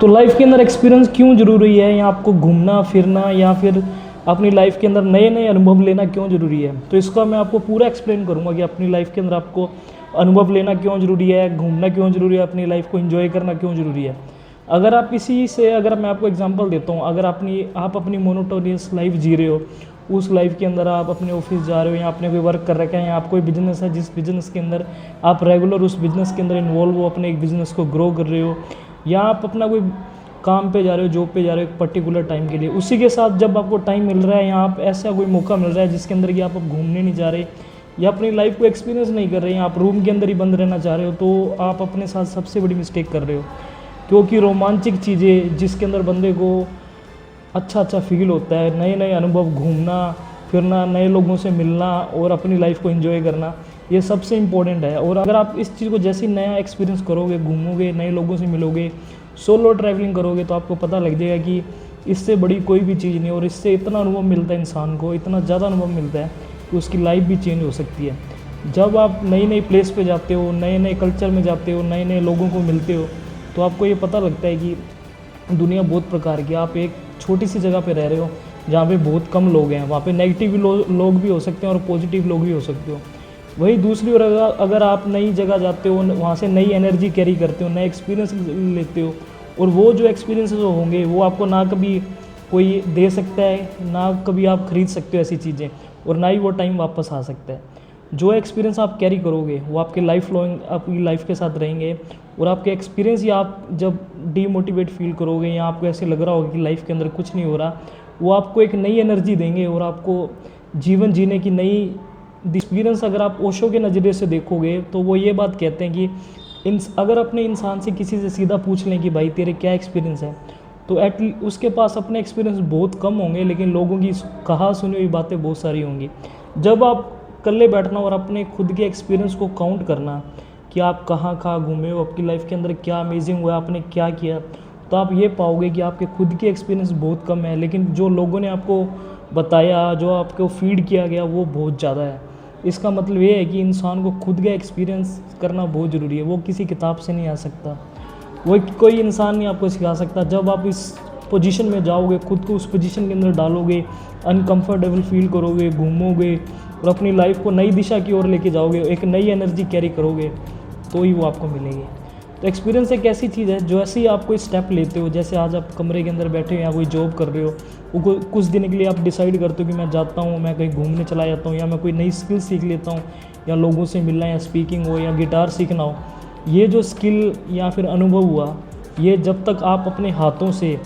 तो लाइफ के अंदर एक्सपीरियंस क्यों ज़रूरी है, या आपको घूमना फिरना या फिर अपनी लाइफ के अंदर नए नए अनुभव लेना क्यों ज़रूरी है। तो इसका मैं आपको पूरा एक्सप्लेन करूँगा कि अपनी लाइफ के अंदर आपको अनुभव लेना क्यों ज़रूरी है, घूमना क्यों ज़रूरी है, अपनी लाइफ को एंजॉय करना क्यों ज़रूरी है। अगर आप इसी से, अगर मैं आपको एग्जांपल देता हूँ, अगर आप अपनी मोनोटोनियस लाइफ जी रहे हो, उस लाइफ के अंदर आप अपने ऑफिस जा रहे हो या आपने कोई वर्क कर रखा है या आप कोई बिजनेस है जिस बिजनेस के अंदर आप रेगुलर उस बिजनेस के अंदर इन्वॉल्व हो, अपने एक बिजनेस को ग्रो कर रहे हो, या आप अपना कोई काम पे जा रहे हो, जॉब पे जा रहे हो एक पर्टिकुलर टाइम के लिए, उसी के साथ जब आपको टाइम मिल रहा है या आप ऐसा कोई मौका मिल रहा है जिसके अंदर कि आप अब घूमने नहीं जा रहे या अपनी लाइफ को एक्सपीरियंस नहीं कर रहे हैं, आप रूम के अंदर ही बंद रहना चाह रहे हो, तो आप अपने साथ सबसे बड़ी मिस्टेक कर रहे हो। क्योंकि रोमांचक चीज़ें जिसके अंदर बंदे को अच्छा फील होता है, नए नए अनुभव, घूमना फिरना, नए लोगों से मिलना और अपनी लाइफ को एंजॉय करना, ये सबसे इम्पोर्टेंट है। और अगर आप इस चीज़ को जैसे ही नया एक्सपीरियंस करोगे, घूमोगे, नए लोगों से मिलोगे, सोलो ट्रैवलिंग करोगे, तो आपको पता लग जाएगा कि इससे बड़ी कोई भी चीज़ नहीं। और इससे इतना अनुभव मिलता है इंसान को, इतना ज़्यादा अनुभव मिलता है कि उसकी लाइफ भी चेंज हो सकती है। जब आप नई नई प्लेस पे जाते हो, नए नए कल्चर में जाते हो, नए नए लोगों को मिलते हो, तो आपको ये पता लगता है कि दुनिया बहुत प्रकार की। आप एक छोटी सी जगह पे रह रहे हो जहाँ पे बहुत कम लोग हैं, वहाँ पे नेगेटिव लोग भी हो सकते हैं और पॉजिटिव लोग भी हो सकते हो। वही दूसरी ओर अगर आप नई जगह जाते हो, वहाँ से नई एनर्जी कैरी करते हो, नए एक्सपीरियंस लेते हो, और वो जो एक्सपीरियंसेस होंगे वो आपको ना कभी कोई दे सकता है, ना कभी आप खरीद सकते हो ऐसी चीज़ें, और ना ही वो टाइम वापस आ सकता है। जो एक्सपीरियंस आप कैरी करोगे वो आपके लाइफ लॉन्ग आपकी लाइफ के साथ रहेंगे। और आपके एक्सपीरियंस, या आप जब डीमोटिवेट फील करोगे या आपको ऐसे लग रहा होगा कि लाइफ के अंदर कुछ नहीं हो रहा, वो आपको एक नई एनर्जी देंगे और आपको जीवन जीने की नई एक्सपीरियंस। अगर आप ओशो के नज़रिए से देखोगे तो वो ये बात कहते हैं कि अगर अपने इंसान से किसी से सीधा पूछ लें कि भाई तेरे क्या एक्सपीरियंस है, तो उसके पास अपने एक्सपीरियंस बहुत कम होंगे, लेकिन लोगों की कहा सुनी हुई बातें बहुत सारी होंगी। जब आप अकेले बैठना और अपने खुद के एक्सपीरियंस को काउंट करना कि आप कहाँ कहाँ घूमे हो, आपकी लाइफ के अंदर क्या अमेजिंग हुआ, आपने क्या किया, तो आप ये पाओगे कि आपके खुद के एक्सपीरियंस बहुत कम है, लेकिन जो लोगों ने आपको बताया, जो आपको फीड किया गया, वो बहुत ज़्यादा है। इसका मतलब ये है कि इंसान को खुद का एक्सपीरियंस करना बहुत ज़रूरी है। वो किसी किताब से नहीं आ सकता, वो कोई इंसान नहीं आपको सिखा सकता। जब आप इस पोजीशन में जाओगे, खुद को उस पोजीशन के अंदर डालोगे, अनकंफर्टेबल फील करोगे, घूमोगे और अपनी लाइफ को नई दिशा की ओर लेके जाओगे, एक नई एनर्जी कैरी करोगे, तो ही वो आपको मिलेगी। तो एक्सपीरियंस एक ऐसी चीज़ है जो ऐसे ही आप कोई स्टेप लेते हो, जैसे आज आप कमरे के अंदर बैठे हो या कोई जॉब कर रहे हो, वो कुछ दिन के लिए आप डिसाइड करते हो कि मैं जाता हूँ, मैं कहीं घूमने चला जाता हूँ, या मैं कोई नई स्किल सीख लेता हूँ, या लोगों से मिलना, या स्पीकिंग हो, या गिटार सीखना हो। ये जो स्किल या फिर अनुभव हुआ, ये जब तक आप अपने हाथों से